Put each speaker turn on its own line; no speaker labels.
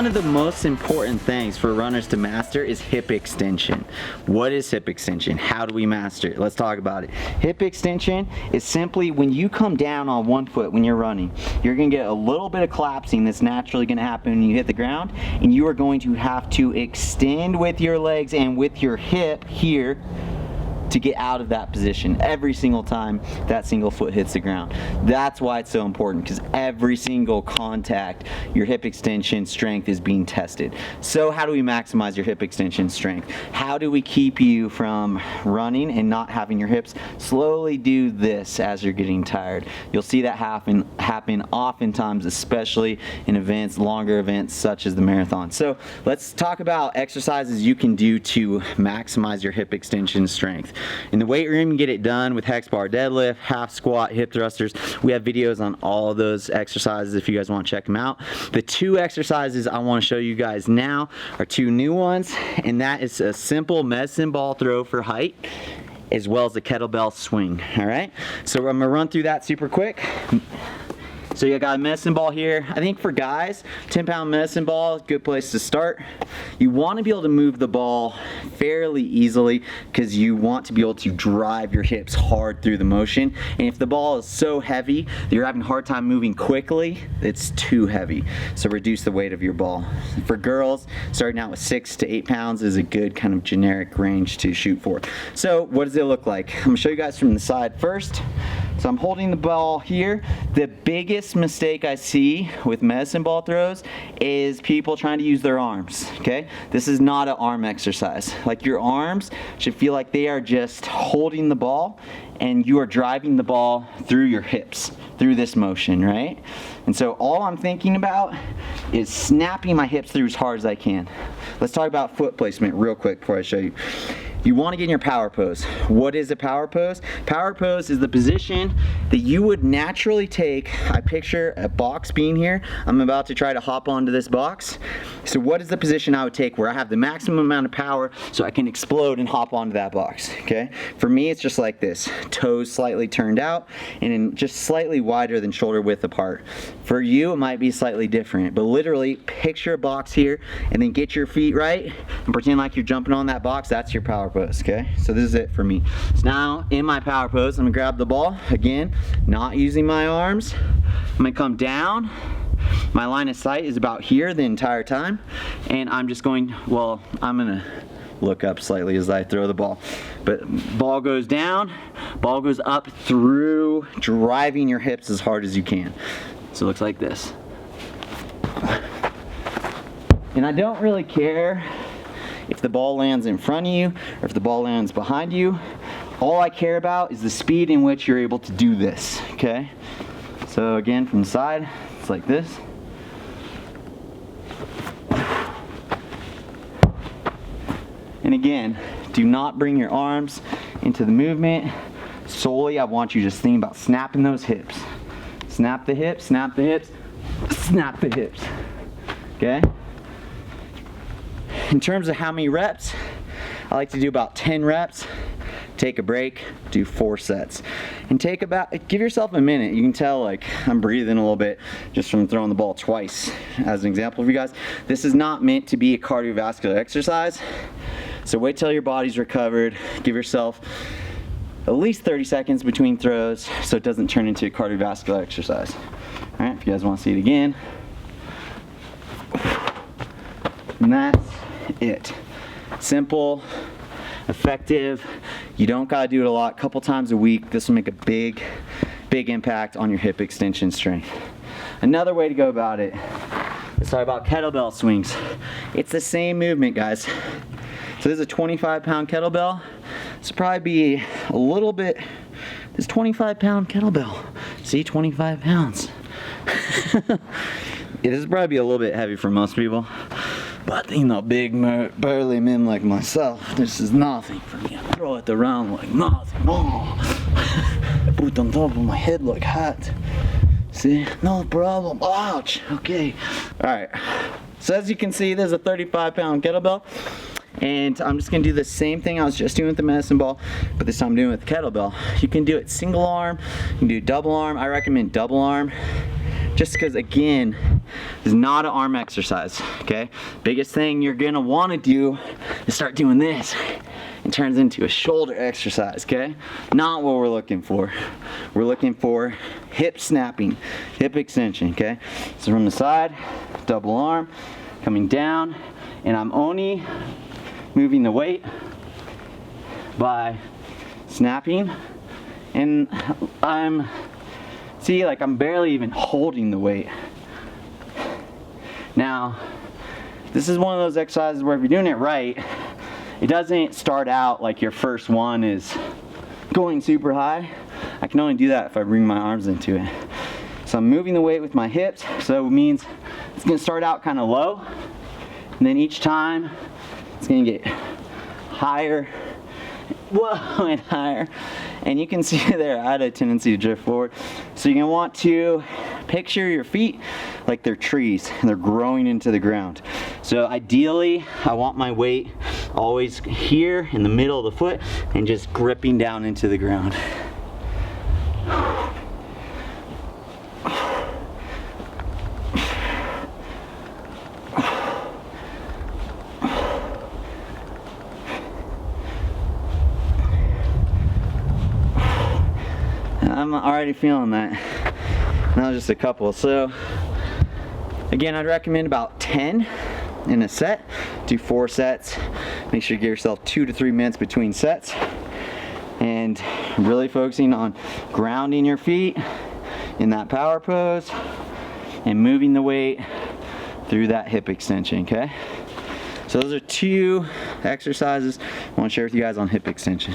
one of the most important things for runners to master is hip extension. What is hip extension? How do we master it? Let's talk about it. Hip extension is simply when you come down on one foot when you're running, you're going to get a little bit of collapsing that's naturally going to happen when you hit the ground, and you are going to have to extend with your legs and with your hip here to get out of that position every single time that single foot hits the ground. That's why it's so important, because every single contact, your hip extension strength is being tested. So how do we maximize your hip extension strength? How do we keep you from running and not having your hips slowly do this as you're getting tired? You'll see that happen oftentimes, especially in events, longer events such as the marathon. So let's talk about exercises you can do to maximize your hip extension strength. In the weight room, you get it done with hex bar deadlift, half squat, hip thrusters. We have videos on all of those exercises if you guys want to check them out. The two exercises I want to show you guys now are two new ones, and that is a simple medicine ball throw for height, as well as a kettlebell swing. All right, so I'm gonna run through that super quick. So you got a medicine ball here. I think for guys, 10-pound medicine ball, good place to start. You want to be able to move the ball fairly easily because you want to be able to drive your hips hard through the motion. And if the ball is so heavy that you're having a hard time moving quickly, it's too heavy. So reduce the weight of your ball. For girls, starting out with 6 to 8 pounds is a good kind of generic range to shoot for. So what does it look like? I'm gonna show you guys from the side first. So I'm holding the ball here. The biggest mistake I see with medicine ball throws is people trying to use their arms, okay? This is not an arm exercise. Like, your arms should feel like they are just holding the ball and you are driving the ball through your hips, through this motion, right? And so all I'm thinking about is snapping my hips through as hard as I can. Let's talk about foot placement real quick before I show you. You want to get in your power pose. What is a power pose? Power pose is the position that you would naturally take. I picture a box being here. I'm about to try to hop onto this box. So what is the position I would take where I have the maximum amount of power so I can explode and hop onto that box, okay? For me, it's just like this. Toes slightly turned out and then just slightly wider than shoulder width apart. For you, it might be slightly different, but literally picture a box here and then get your feet right and pretend like you're jumping on that box. That's your power pose, okay? So this is it for me. So now in my power pose, I'm gonna grab the ball, again, not using my arms. I'm gonna come down. My line of sight is about here the entire time, and I'm just going, well, I'm gonna look up slightly as I throw the ball. But ball goes down, ball goes up through, driving your hips as hard as you can. So it looks like this. And I don't really care if the ball lands in front of you or if the ball lands behind you. All I care about is the speed in which you're able to do this, okay? So again, from the side, it's like this. And again, do not bring your arms into the movement. Solely, I want you to just think about snapping those hips. Snap the hips, snap the hips, snap the hips, okay? In terms of how many reps, I like to do about 10 reps, take a break, do 4 sets. And give yourself a minute. You can tell, like, I'm breathing a little bit just from throwing the ball twice. As an example for you guys, this is not meant to be a cardiovascular exercise. So wait till your body's recovered. Give yourself at least 30 seconds between throws so it doesn't turn into a cardiovascular exercise. All right, if you guys want to see it again. And that's it. Simple, effective. You don't gotta do it a lot. Couple times a week. This will make a big impact on your hip extension strength. Another way to go about it, let's talk about kettlebell swings. It's the same movement, guys. So this is a 25-pound kettlebell. This will probably be a little bit, this 25-pound kettlebell. See, 25 pounds. This is probably a little bit heavy for most people. But, you know, big, burly men like myself, this is nothing for me. I throw it around like nothing. Oh. I put it on top of my head like hat. See? No problem. Ouch. Okay. Alright. So as you can see, there's a 35-pound kettlebell. And I'm just going to do the same thing I was just doing with the medicine ball, but this time I'm doing it with the kettlebell. You can do it single arm, you can do double arm. I recommend double arm. just because, again, it's not an arm exercise, okay? Biggest thing you're gonna wanna do is start doing this. It turns into a shoulder exercise, okay? Not what we're looking for. We're looking for hip snapping, hip extension, okay? So from the side, double arm, coming down, and I'm only moving the weight by snapping, and I'm barely even holding the weight. Now, this is one of those exercises where if you're doing it right, it doesn't start out like your first one is going super high. I can only do that if I bring my arms into it. So I'm moving the weight with my hips, so it means it's gonna start out kind of low, and then each time it's gonna get higher, whoa, and higher. And you can see there, I had a tendency to drift forward. So you're gonna want to picture your feet like they're trees and they're growing into the ground. So ideally, I want my weight always here in the middle of the foot and just gripping down into the ground. I'm already feeling that. That was just a couple. So again, I'd recommend about 10 in a set. Do 4 sets. Make sure you give yourself 2 to 3 minutes between sets. And really focusing on grounding your feet in that power pose and moving the weight through that hip extension, okay? So those are 2 exercises I want to share with you guys on hip extension.